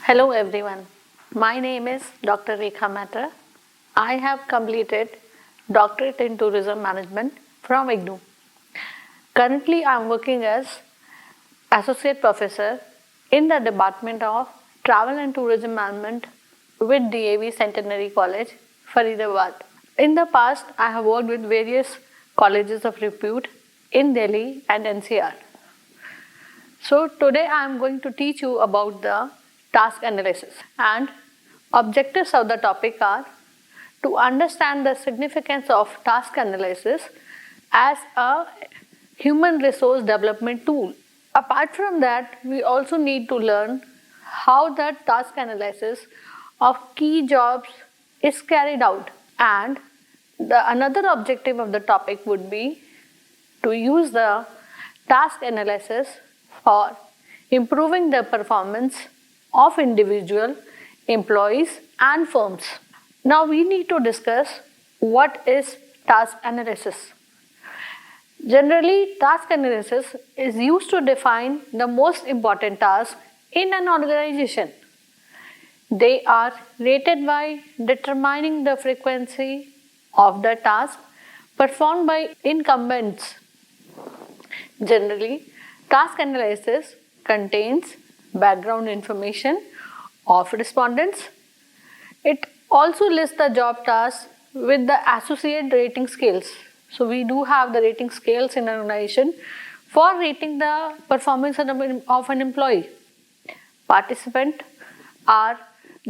Hello everyone, my name is Dr. Rekha Mehta. I have completed Doctorate in Tourism Management from IGNOU. Currently, I am working as Associate Professor in the Department of Travel and Tourism Management with DAV Centenary College, Faridabad. In the past, I have worked with various colleges of repute in Delhi and NCR. So today I am going to teach you about the task analysis, and objectives of the topic are to understand the significance of task analysis as a human resource development tool. Apart from that, we also need to learn how the task analysis of key jobs is carried out, and another objective of the topic would be to use the task analysis for improving the performance of individual employees and firms. Now we need to discuss what is task analysis. Generally, task analysis is used to define the most important tasks in an organization. They are rated by determining the frequency of the task performed by incumbents. Generally, task analysis contains background information of respondents. It also lists the job tasks with the associated rating scales. So we do have the rating scales in an organization for rating the performance of an employee. Participants are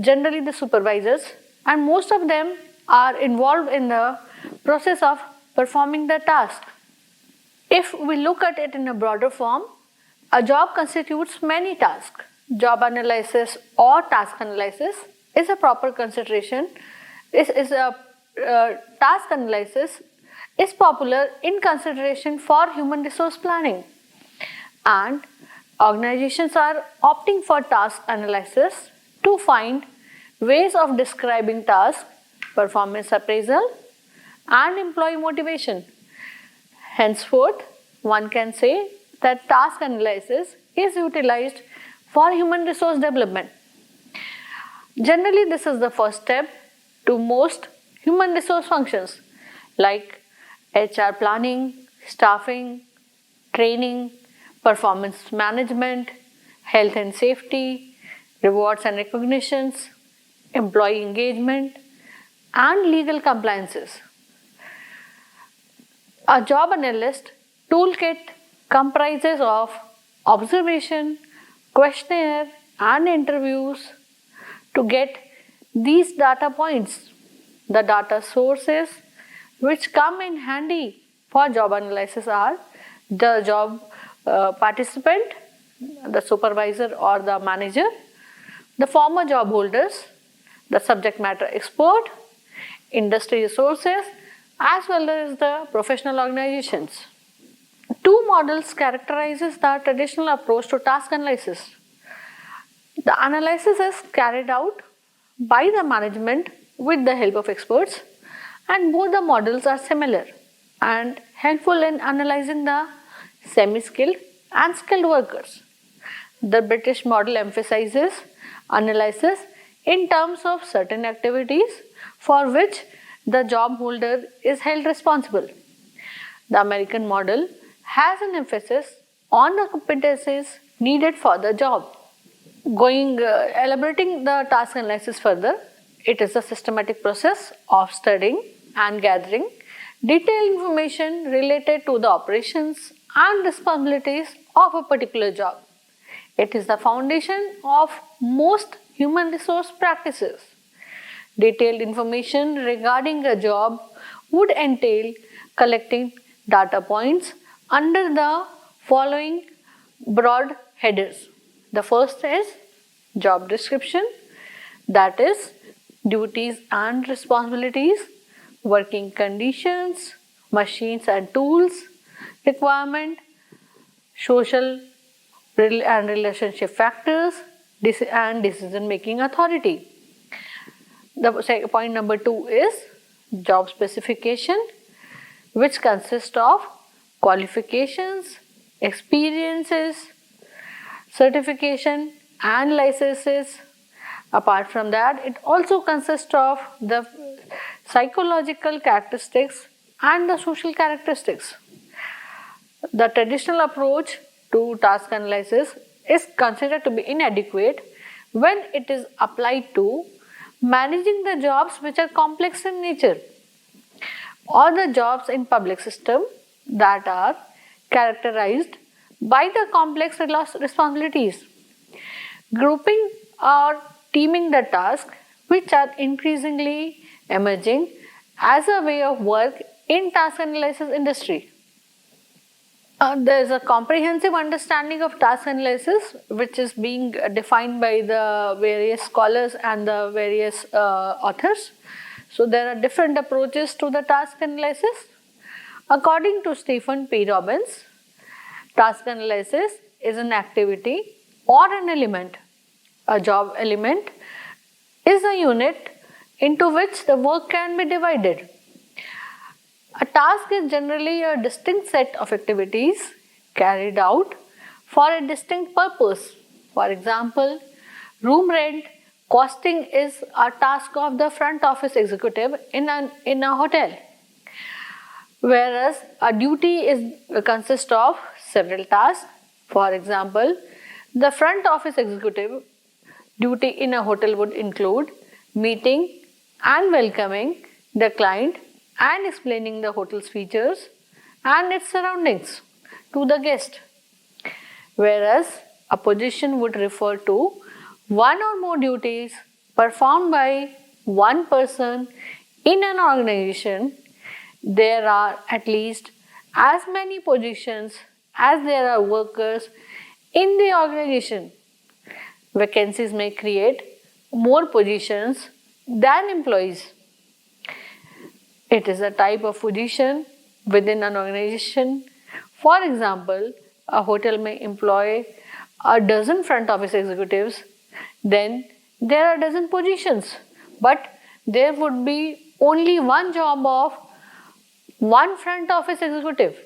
generally the supervisors, and most of them are involved in the process of performing the task. If we look at it in a broader form, a job constitutes many tasks. Job analysis or task analysis is a proper consideration. Task analysis is popular in consideration for human resource planning, and organizations are opting for task analysis to find ways of describing tasks, performance appraisal, and employee motivation. Henceforth, one can say that task analysis is utilized for human resource development. Generally, this is the first step to most human resource functions like HR planning, staffing, training, performance management, health and safety, rewards and recognitions, employee engagement, and legal compliances. A job analyst toolkit comprises of observation, questionnaire, and interviews to get these data points. The data sources which come in handy for job analysis are the job participant, the supervisor or the manager, the former job holders, the subject matter expert, industry resources, as well as the professional organizations. Two models characterizes the traditional approach to task analysis. The analysis is carried out by the management with the help of experts, and both the models are similar and helpful in analyzing the semi-skilled and skilled workers. The British model emphasizes analysis in terms of certain activities for which the job holder is held responsible. The American model has an emphasis on the competencies needed for the job. Elaborating the task analysis further, it is a systematic process of studying and gathering detailed information related to the operations and responsibilities of a particular job. It is the foundation of most human resource practices. Detailed information regarding a job would entail collecting data points under the following broad headers. The first is job description, that is duties and responsibilities, working conditions, machines and tools requirement, social and relationship factors, and decision making authority. The point number 2 is job specification, which consists of qualifications, experiences, certification and licenses. Apart from that, it also consists of the psychological characteristics and the social characteristics. The traditional approach to task analysis is considered to be inadequate when it is applied to managing the jobs which are complex in nature or the jobs in public system that are characterized by the complex responsibilities. Grouping or teaming the task which are increasingly emerging as a way of work in task analysis industry. There is a comprehensive understanding of task analysis which is being defined by the various scholars and the various authors. So there are different approaches to the task analysis. According to Stephen P. Robbins, task analysis is an activity or an element. A job element is a unit into which the work can be divided. A task is generally a distinct set of activities carried out for a distinct purpose. For example, room rent costing is a task of the front office executive in a hotel, whereas a duty consists of several tasks. For example, the front office executive duty in a hotel would include meeting and welcoming the client and explaining the hotel's features and its surroundings to the guest, whereas a position would refer to one or more duties performed by one person in an organization. There are at least as many positions as there are workers in the organization. Vacancies may create more positions than employees. It is a type of position within an organization. For example, a hotel may employ a dozen front office executives, then there are a dozen positions, but there would be only one job of one front office executive.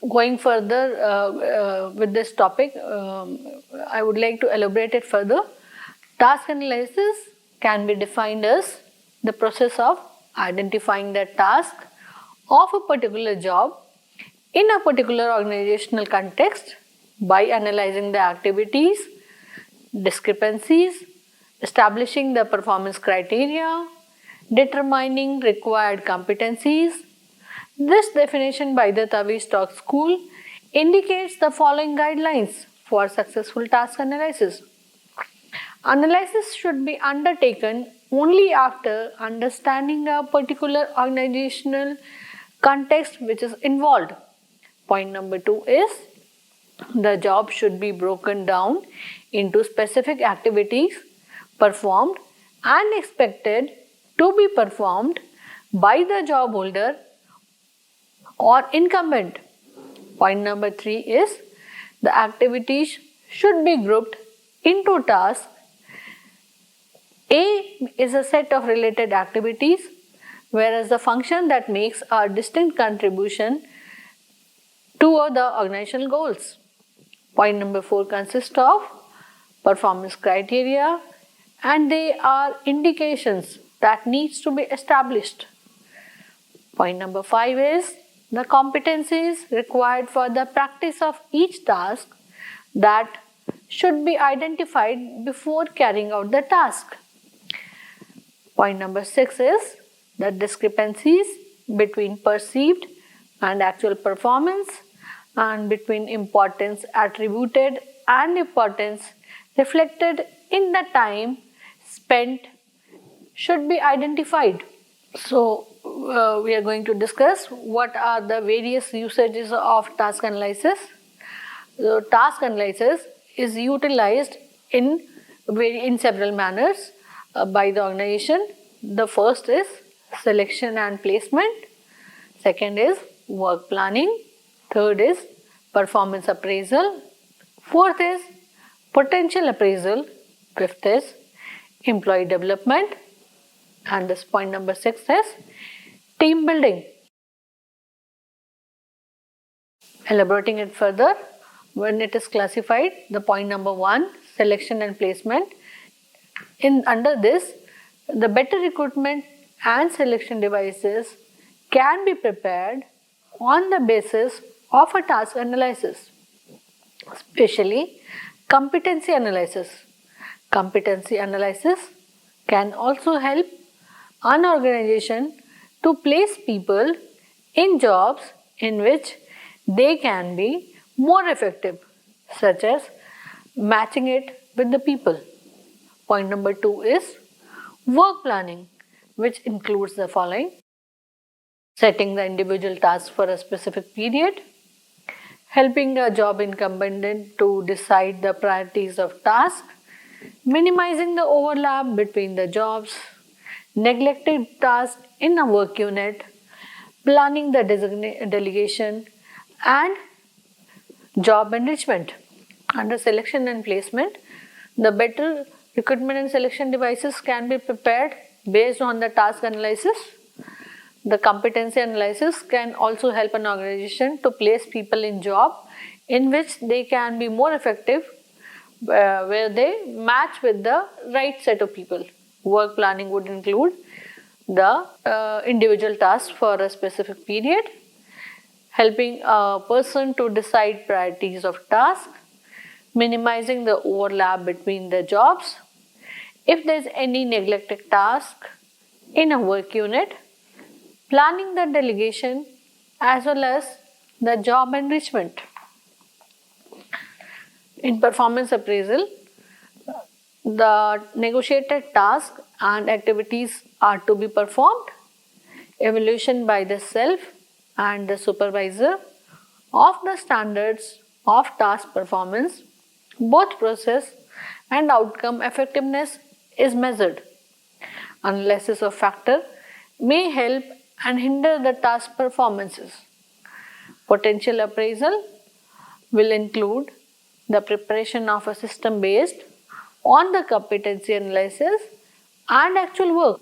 Going further with this topic, I would like to elaborate it further. Task analysis can be defined as the process of identifying the task of a particular job in a particular organizational context by analyzing the activities, discrepancies, establishing the performance criteria, determining required competencies. This definition by the Tavistock School indicates the following guidelines for successful task analysis. Analysis should be undertaken only after understanding a particular organizational context which is involved. Point number 2 is the job should be broken down into specific activities performed and expected to be performed by the job holder or incumbent. Point number 3 is the activities should be grouped into tasks. A is a set of related activities, whereas the function that makes a distinct contribution to the organizational goals. Point number 4 consists of performance criteria, and they are indications that needs to be established. Point number 5 is the competencies required for the practice of each task that should be identified before carrying out the task. Point number 6 is the discrepancies between perceived and actual performance and between importance attributed and importance reflected in the time spent should be identified. So, we are going to discuss what are the various usages of task analysis. So, task analysis is utilized in several manners by the organization. The first is selection and placement. Second is work planning. Third is performance appraisal. Fourth is potential appraisal. Fifth is employee development. And this point number 6 is team building. Elaborating it further, when it is classified, the point number 1, selection and placement. Under this, the better recruitment and selection devices can be prepared on the basis of a task analysis, especially competency analysis. Competency analysis can also help an organization to place people in jobs in which they can be more effective, such as matching it with the people. Point number 2 is work planning, which includes the following: setting the individual task for a specific period, helping a job incumbent to decide the priorities of tasks, minimizing the overlap between the jobs, neglected tasks in a work unit, planning the delegation, and job enrichment. Under selection and placement, the better recruitment and selection devices can be prepared based on the task analysis. The competency analysis can also help an organization to place people in job in which they can be more effective, where they match with the right set of people. Work planning would include the individual task for a specific period, helping a person to decide priorities of tasks, minimizing the overlap between the jobs. If there is any neglected task in a work unit, planning the delegation as well as the job enrichment. In performance appraisal, the negotiated tasks and activities are to be performed. Evaluation by the self and the supervisor of the standards of task performance, both process and outcome effectiveness is measured. Analysis of factor may help and hinder the task performances. Potential appraisal will include the preparation of a system based on the competency analysis and actual work.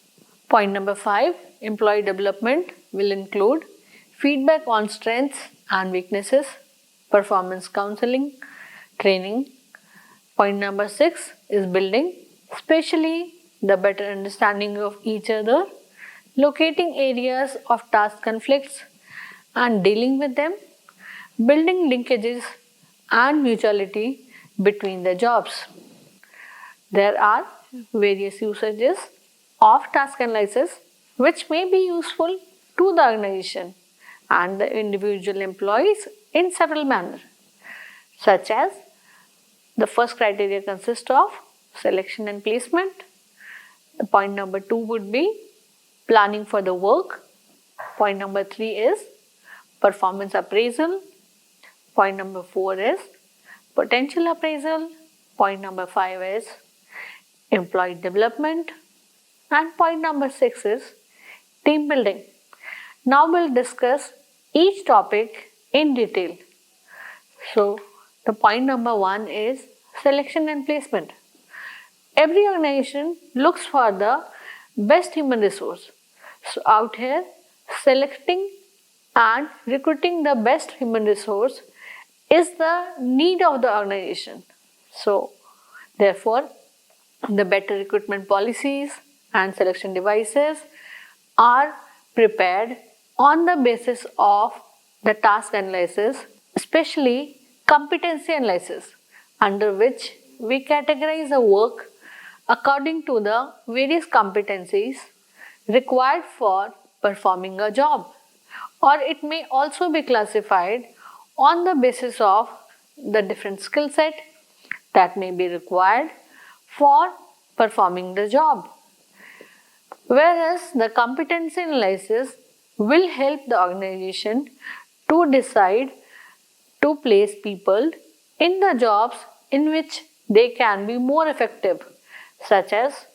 Point number 5, employee development will include feedback on strengths and weaknesses, performance counseling, training. Point number 6 is building, especially the better understanding of each other, locating areas of task conflicts and dealing with them, building linkages and mutuality between the jobs. There are various usages of task analysis which may be useful to the organization and the individual employees in several manners, such as the first criteria consists of selection and placement. The point number 2 would be planning for the work. Point number 3 is performance appraisal. Point number 4 is potential appraisal. Point number 5 is employee development. And point number 6 is team building. Now we'll discuss each topic in detail. So, the point number 1 is selection and placement. Every organization looks for the best human resource. So, out here, selecting and recruiting the best human resource is the need of the organization. So, therefore, the better recruitment policies and selection devices are prepared on the basis of the task analysis, especially competency analysis, under which we categorize the work according to the various competencies required for performing a job, or it may also be classified on the basis of the different skill set that may be required for performing the job. Whereas the competency analysis will help the organization to decide to place people in the jobs in which they can be more effective, such as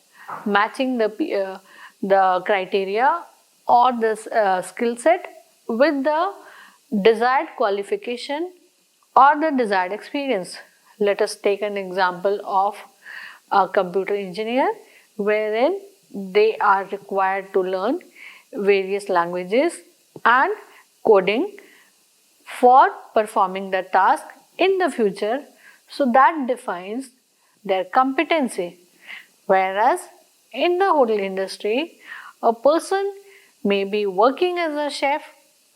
matching the criteria or the skill set with the desired qualification or the desired experience. Let us take an example of a computer engineer wherein they are required to learn various languages and coding for performing the task in the future. So that defines their competency. Whereas in the hotel industry, a person may be working as a chef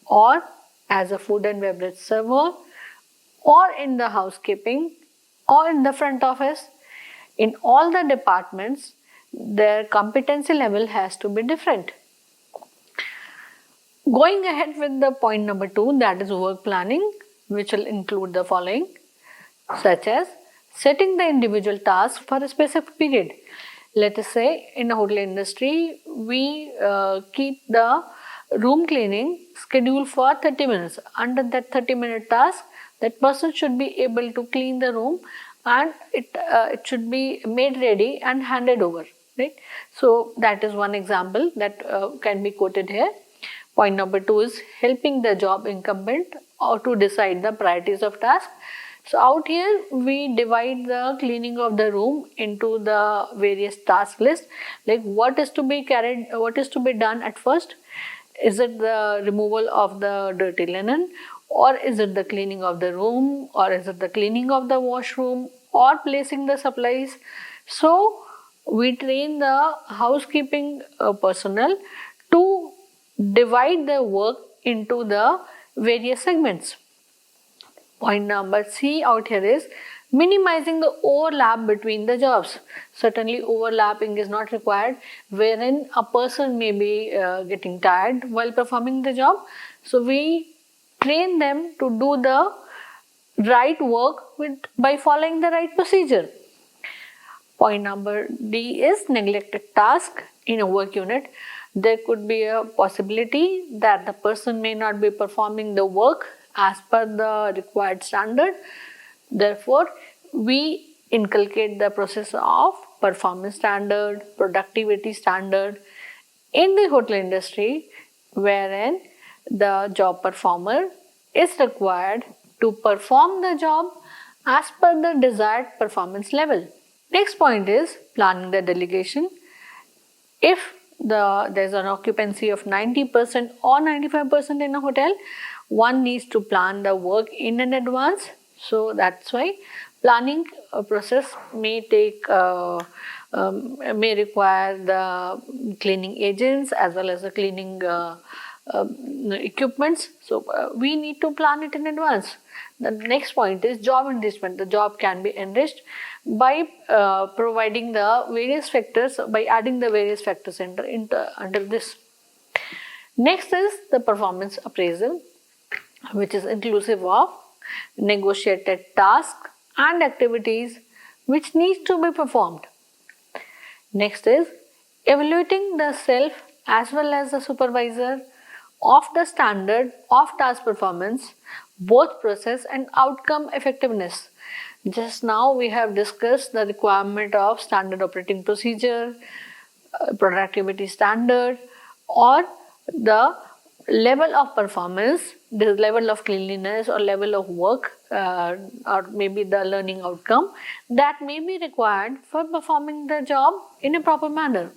or as a food and beverage server or in the housekeeping or in the front office. In all the departments, their competency level has to be different. Going ahead with the point number 2, that is work planning, which will include the following, such as setting the individual task for a specific period. Let us say in the hotel industry, we keep the room cleaning scheduled for 30 minutes. Under that 30-minute task, that person should be able to clean the room and it should be made ready and handed over. Right? So that is one example that can be quoted here. Point number 2 is helping the job incumbent or to decide the priorities of task. So out here we divide the cleaning of the room into the various task lists, like what is to be carried, what is to be done at first. Is it the removal of the dirty linen, or is it the cleaning of the room, or is it the cleaning of the washroom, or placing the supplies? So we train the housekeeping personnel to divide their work into the various segments. Point number C out here is minimizing the overlap between the jobs. Certainly overlapping is not required, wherein a person may be getting tired while performing the job. So we train them to do the right work by following the right procedure. Point number D is neglected task in a work unit. There could be a possibility that the person may not be performing the work as per the required standard. Therefore, we inculcate the process of performance standard, productivity standard in the hotel industry, wherein the job performer is required to perform the job as per the desired performance level. Next point is planning the delegation. If there's an occupancy of 90% or 95% in a hotel, one needs to plan the work in advance. So that's why planning process may require the cleaning agents as well as the cleaning equipments. So we need to plan it in advance. The next point is job enrichment. The job can be enriched by providing the various factors, by adding the various factors under this. Next is the performance appraisal, which is inclusive of negotiated tasks and activities which needs to be performed. Next is evaluating the self as well as the supervisor of the standard of task performance, both process and outcome effectiveness. Just now we have discussed the requirement of standard operating procedure, productivity standard, or the level of performance, the level of cleanliness or level of work, or maybe the learning outcome that may be required for performing the job in a proper manner.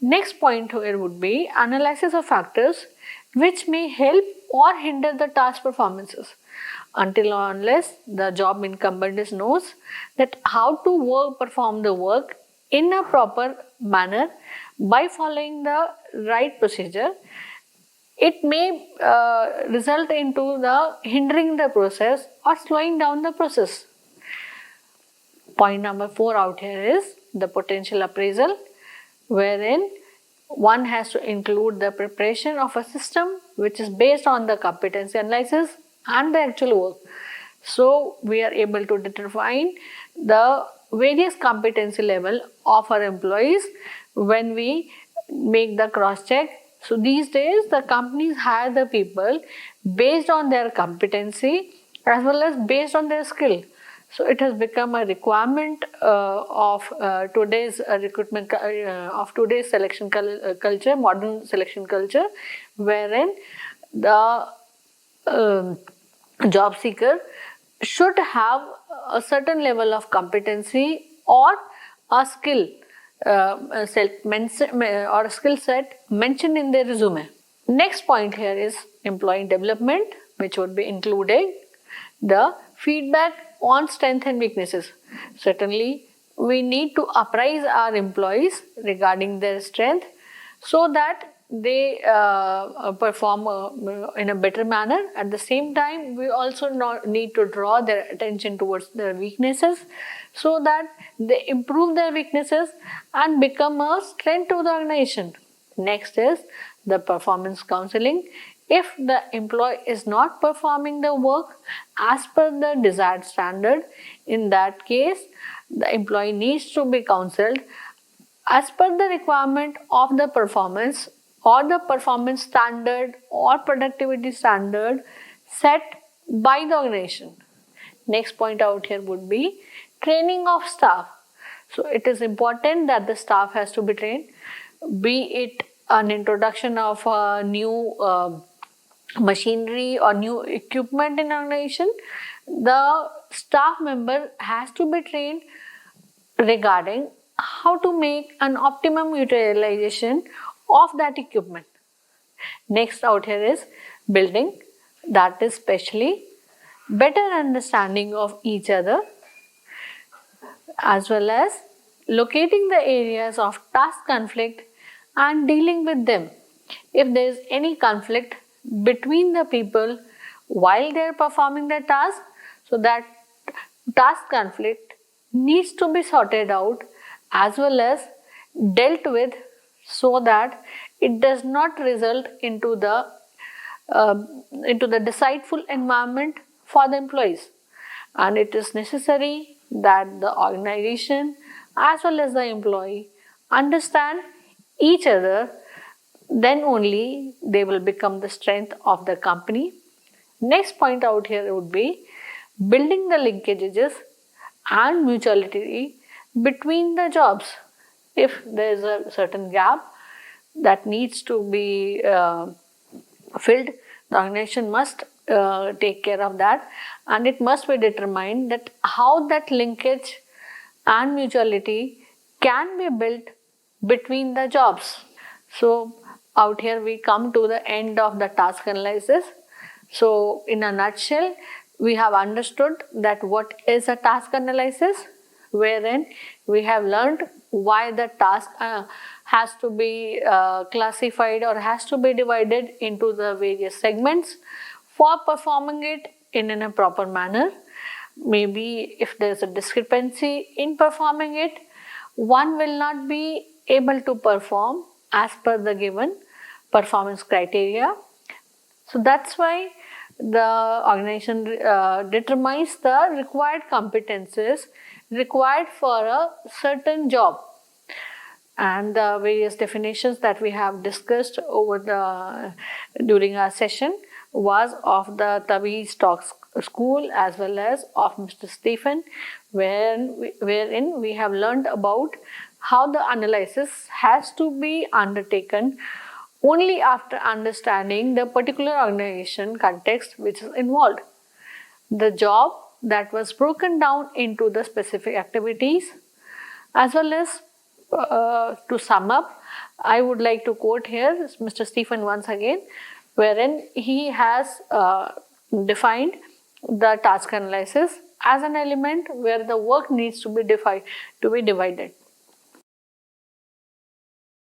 Next point here would be analysis of factors which may help or hinder the task performances. Until or unless the job incumbent knows that how to perform the work in a proper manner by following the right procedure, it may result into the hindering the process or slowing down the process. Point number 4 out here is the potential appraisal, wherein one has to include the preparation of a system which is based on the competency analysis and the actual work. So we are able to determine the various competency level of our employees when we make the cross check. So these days the companies hire the people based on their competency as well as based on their skill. So it has become a requirement of today's recruitment of today's selection culture, modern selection culture, wherein the job seeker should have a certain level of competency or a skill or a skill set mentioned in their resume. Next point here is employee development, which would be including the feedback on strengths and weaknesses. Certainly, we need to apprise our employees regarding their strength so that they perform in a better manner. At the same time, we also need to draw their attention towards their weaknesses so that they improve their weaknesses and become a strength to the organization. Next is the performance counseling. If the employee is not performing the work as per the desired standard, in that case, the employee needs to be counseled as per the requirement of the performance or the performance standard or productivity standard set by the organization. Next point out here would be training of staff. So it is important that the staff has to be trained, be it an introduction of a new machinery or new equipment in an organization. The staff member has to be trained regarding how to make an optimum utilization of that equipment. Next out here is building, that is specially better understanding of each other, as well as locating the areas of task conflict and dealing with them. If there is any conflict between the people while they are performing the task, so that task conflict needs to be sorted out as well as dealt with so that it does not result into the deceitful environment for the employees. And it is necessary that the organization as well as the employee understand each other, then only they will become the strength of the company. Next point out here would be building the linkages and mutuality between the jobs. If there is a certain gap that needs to be filled, the organization must take care of that, and it must be determined that how that linkage and mutuality can be built between the jobs. So out here we come to the end of the task analysis. So in a nutshell, we have understood that what is a task analysis, wherein we have learned why the task has to be classified or has to be divided into the various segments for performing it in a proper manner. Maybe if there is a discrepancy in performing it, one will not be able to perform as per the given performance criteria. So that's why the organization determines the required competences required for a certain job. And the various definitions that we have discussed during our session was of the Tavi Stocks School as well as of Mr. Stephen, wherein we have learned about how the analysis has to be undertaken only after understanding the particular organization context which is involved. The job that was broken down into the specific activities, as well as to sum up, I would like to quote here Mr. Stephen once again, wherein he has defined the task analysis as an element where the work needs to be divided.